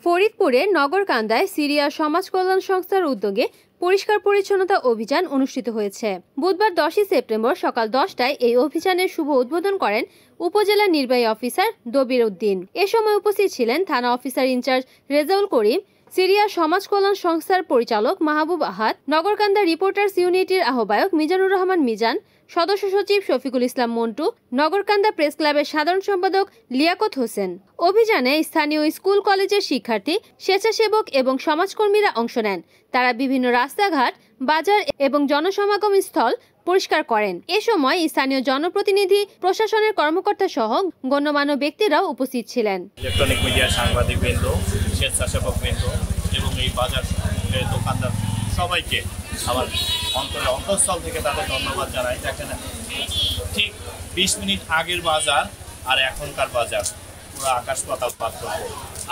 ফরিদপুরের নগরকান্দায় সিরিয়া সমাজ কল্যাণ সংস্থার উদ্যোগে পরিষ্কার পরিচ্ছন্নতা অভিযান অনুষ্ঠিত হয়েছে। বুধবার 10 সেপ্টেম্বর সকাল 10টায় এই অভিযানের শুভ উদ্বোধন করেন উপজেলা নির্বাহী অফিসার দবির উদ্দিন। এ সময় উপস্থিত ছিলেন থানা officer in charge Rezaul Karim, Syria সমাজ কল্যাণ সংস্থার পরিচালক মাহবুব আহাদ, নগরকান্দা রিপোর্টার্স ইউনিটির আহ্বায়ক মিজানুর রহমান মিজান, সদস্য সচিব শফিকুল ইসলাম মন্টু, নগরকান্দা প্রেস ক্লাবের সাধারণ সম্পাদক লিয়াকত হোসেন। অভিযানে স্থানীয় স্কুল কলেজের শিক্ষার্থী, স্বেচ্ছাসেবক এবং সমাজকর্মীরা অংশ নেন। তারা বিভিন্ন রাস্তাঘাট, বাজার এবং জনসমাগম স্থল পরিষ্কার করেন। এ সময় স্থানীয় জনপ্রতিনিধি, প্রশাসনের কর্মকর্তা সহ গণ্যমান্য ব্যক্তিরাও উপস্থিত ছিলেন। ইলেকট্রনিক মিডিয়া সাংবাদিকবৃন্দ, স্বেচ্ছাসেবকবৃন্দ এবং এই বাজার দোকানদার সবাইকে আমার অন্তঃস্থল থেকে তাদের ধন্যবাদ জানাই। দেখেন, ঠিক 20 মিনিট আগের বাজার আর এখনকার বাজার পুরো আকাশ পাতাল পার্থক্য।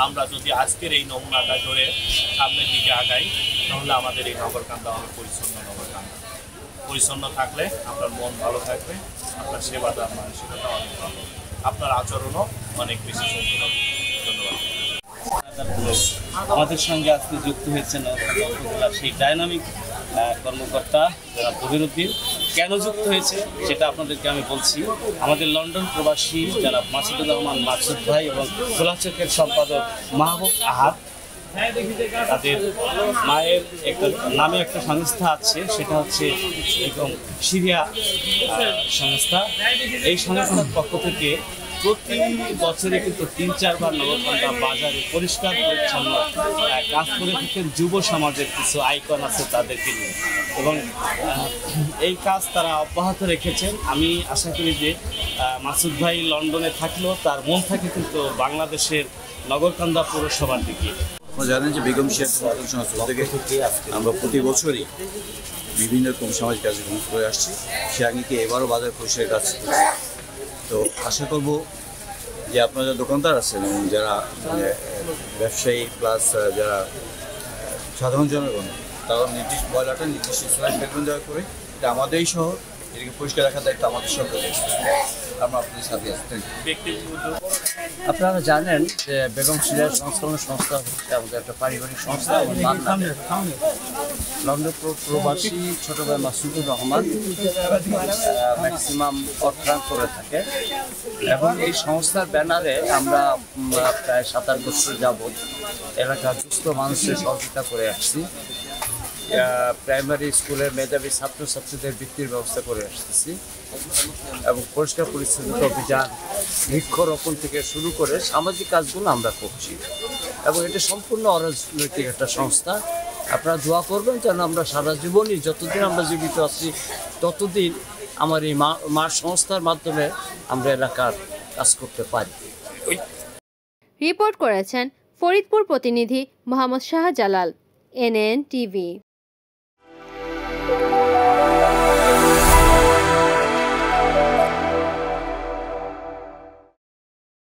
আমরা যদি আজকের এই নমুনাটা ধরে সামনের দিকে আগাই, তাহলে আমাদের এই নগরকান্দা অনেক পরিচ্ছন্ন নগরকান্দা। পরিচ্ছন্ন থাকলে আপনার মন ভালো থাকবে, আপনার সেবা দেওয়ার মানসিকতা অনেক ভালো, আপনার আচরণও অনেক বেশি সুন্দর হবে। ধন্যবাদ। আমাদের সঙ্গে আজকে যুক্ত হয়েছেন সেই ডাইনামিক কর্মকর্তা যারা দবির উদ্দিন। কেন যুক্ত হয়েছে সেটা আপনাদেরকে আমি বলছি। আমাদের লন্ডন প্রবাসী যারা মাসুদুর রহমান মাসুদ ভাই এবং খোলা চোখের সম্পাদক মাহবুব আহাদ, তাদের মায়ের নামে একটা সংস্থা আছে, সেটা হচ্ছে এরকম সিরিয়া সংস্থা। এই সংস্থার পক্ষ থেকে প্রতি বছরে কিন্তু 3-4 বার নগরকান্দা বাজারে পরিষ্কার পরিচ্ছন্ন কাজ করে থাকেন যুব সমাজের কিছু আইকন আছে তাদেরকে নিয়ে, এবং এই কাজ তারা অব্যাহত রেখেছেন। আমি আশা করি যে মাসুদ ভাই লন্ডনে থাকলেও তার মন থাকে কিন্তু বাংলাদেশের নগরকান্দা পৌরসভার দিকে। আপনারা জানেন যে বেগম শেখ সংস্থা থেকে আমরা প্রতি বছরই বিভিন্ন রকম সামাজিক কার্যক্রম করে আসছি। সে আঙ্গিকে এবারও বাজার পরিষ্কারের কাজ করছি। তো আশা করব যে আপনারা যারা দোকানদার আছেন এবং যারা ব্যবসায়ী প্লাস যারা সাধারণ জনগণ, তারা নির্দিষ্ট ময়লাটা নির্দিষ্ট স্থানে ফেলবেন দেওয়া করে। এটা আমাদেরই শহর, এটাকে পরিষ্কার রাখার দায়িত্ব আমাদের সরকারের। আমরা আপনাদের সাথে আসছি। আপনারা জানেন যে বেগম সিরিয়া সংস্করণ সংস্থা হচ্ছে আমাদের একটা পারিবারিক সংস্থা। লন্ডন প্রবাসী ছোট ভাই মাসুদুর রহমান ম্যাক্সিমাম অর্থায়ন করে থাকে, এবং এই সংস্থার ব্যানারে আমরা প্রায় 7-8 বছর যাবৎ এলাকার সুস্থ মানুষের সহযোগিতা করে আসছি। প্রাইমারি স্কুলের মেধাবী ছাত্রছাত্রীদের বৃত্তির ব্যবস্থা করে আসতেছি, এবং পরিষ্কার পরিচ্ছন্নতা অভিযান, বৃক্ষরোপণ থেকে শুরু করে সামাজিক কাজগুলো আমরা করছি, এবং এটা সম্পূর্ণ অরাজনৈতিক একটা সংস্থা। আপনারা দোয়া করবেন যেন আমরা সারা জীবনই, যতদিন আমরা জীবিত আছি ততদিন আমার এই মার সংস্থার মাধ্যমে আমরা এলাকার কাজ করতে পারি। রিপোর্ট করেছেন ফরিদপুর প্রতিনিধি মোহাম্মদ শাহজালাল, NN TV।